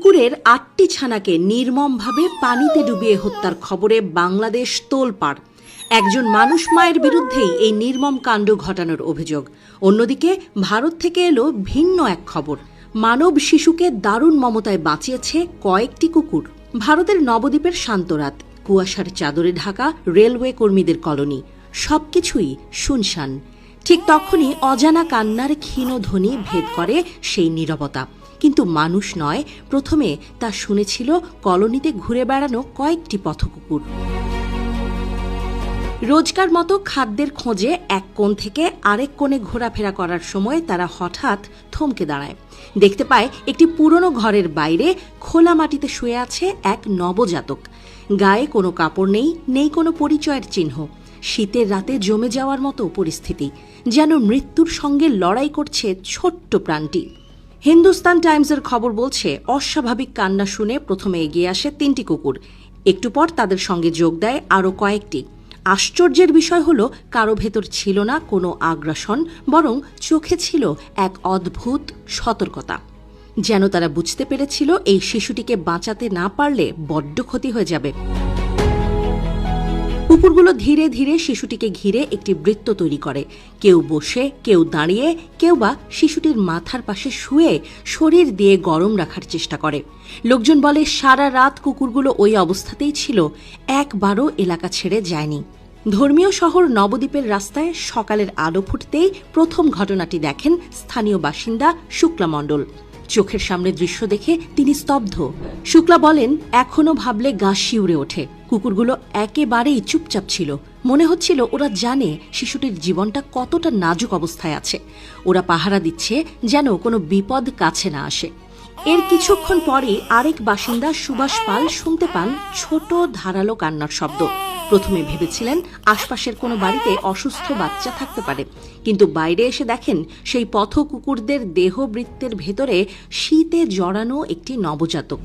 কুকুরের ৮টি ছানাকে নির্মমভাবে পানিতে ডুবিয়ে হত্যার খবরে বাংলাদেশ তোলপাড়। একজন মানুষ মায়ের বিরুদ্ধেই এই নির্মম কাণ্ড ঘটানোর অভিযোগ। অন্যদিকে ভারত থেকে এলো ভিন্ন এক খবর। মানব শিশুকে দারুণ মমতায় বাঁচিয়েছে কয়েকটি কুকুর। ভারতের নবদ্বীপের শান্তরাত, কুয়াশার চাদরে ঢাকা রেলওয়ে কর্মীদের কলোনি, সবকিছুই শুনশান। ঠিক তখনই অজানা কান্নার ক্ষীণ ধ্বনি ভেদ করে সেই নীরবতা। কিন্তু মানুষ নয়, প্রথমে তা শুনেছিল কলোনিতে ঘুরে বেড়ানো কয়েকটি পথকুকুর। রোজকার মতো খাদ্যের খোঁজে এক কোণ থেকে আরেক কোণে ঘোরাফেরা করার সময় তারা হঠাৎ থমকে দাঁড়ায়। দেখতে পায় একটি পুরনো ঘরের বাইরে খোলা মাটিতে শুয়ে আছে এক নবজাতক। গায়ে কোনো কাপড় নেই, নেই কোনো পরিচয়ের চিহ্ন। শীতের রাতে জমে যাওয়ার মতো পরিস্থিতি, যেন মৃত্যুর সঙ্গে লড়াই করছে ছোট্ট প্রাণটি। হিন্দুস্তান টাইমসের খবর বলছে, অস্বাভাবিক কান্না শুনে প্রথমে এগিয়ে আসে 3টি কুকুর। একটু পর তাদের সঙ্গে যোগ দেয় আরও কয়েকটি। আশ্চর্যের বিষয় হলো, কারো ভেতর ছিল না কোনো আগ্রাসন, বরং চোখে ছিল এক অদ্ভুত সতর্কতা। যেন তারা বুঝতে পেরেছিল এই শিশুটিকে বাঁচাতে না পারলে বড্ড ক্ষতি হয়ে যাবে। কুকুরগুলো ধীরে ধীরে শিশুটিকে ঘিরে একটি বৃত্ত তৈরি করে। কেউ বসে, কেউ দাঁড়িয়ে, কেউ বা শিশুটির মাথার পাশে শুয়ে শরীর দিয়ে গরম রাখার চেষ্টা করে। লোকজন বলে, সারা রাত কুকুরগুলো ওই অবস্থাতেই ছিল, একবারও এলাকা ছেড়ে যায়নি। ধর্মীয় শহর নবদ্বীপের রাস্তায় সকালের আলো ফুটতেই প্রথম ঘটনাটি দেখেন স্থানীয় বাসিন্দা শুক্লা মণ্ডল। চোখের সামনে দৃশ্য দেখে তিনি স্তব্ধ। শুক্লা বলেন, এখনো ভাবলে গা শিউরে ওঠে। কুকুরগুলো একেবারেই চুপচাপ ছিল। মনে হচ্ছিল ওরা জানে শিশুটির জীবনটা কতটা নাজুক অবস্থায় আছে। ওরা পাহারা দিচ্ছে যেন কোনো বিপদ কাছে না আসে। এর কিছুক্ষণ পরে আরেক বাসিন্দা সুভাষ পাল শুনতে পান ছোট ধারালো কান্নার শব্দ। প্রথমে ভেবেছিলেন আশপাশের কোনো বাড়িতে অসুস্থ বাচ্চা থাকতে পারে, কিন্তু বাইরে এসে দেখেন সেই পথ কুকুরদের দেহবৃত্তের ভেতরে শীতে জড়ানো একটি নবজাতক।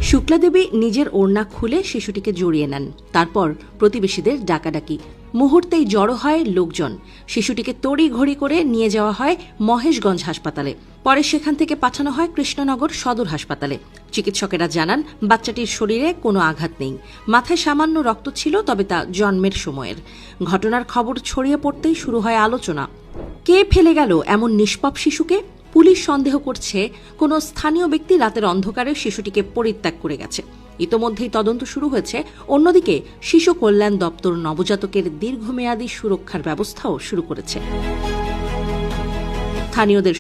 শুক্লা দেবী নিজের ওড়না খুলে শিশুটিকে জড়িয়ে নেন। তারপর প্রতিবেশীদের ডাকাডাকি। মুহূর্তেই জড়ো হয় লোকজন। শিশুটিকে তড়িঘড়ি করে নিয়ে যাওয়া হয় মহেশগঞ্জ হাসপাতালে। পরে সেখান থেকে পাঠানো হয় কৃষ্ণনগর সদর হাসপাতালে। চিকিৎসকেরা জানান, বাচ্চাটির শরীরে কোনো আঘাত নেই, মাথায় সামান্য রক্ত ছিল, তবে তা জন্মের সময়ের। ঘটনার খবর ছড়িয়ে পড়তেই শুরু হয় আলোচনা। কে ফেলে গেল এমন নিষ্পাপ শিশুকে? পুলিশ সন্দেহ করছে কোনো স্থানীয় ব্যক্তি রাতের অন্ধকারে শিশুটিকে পরিত্যাগ করে গেছে। ইতোমধ্যেই তদন্ত শুরু হয়েছে। অন্যদিকে শিশু কল্যাণ দপ্তর নবজাতকের দীর্ঘমেয়াদী সুরক্ষার ব্যবস্থাও শুরু করেছে। স্থানীয়দের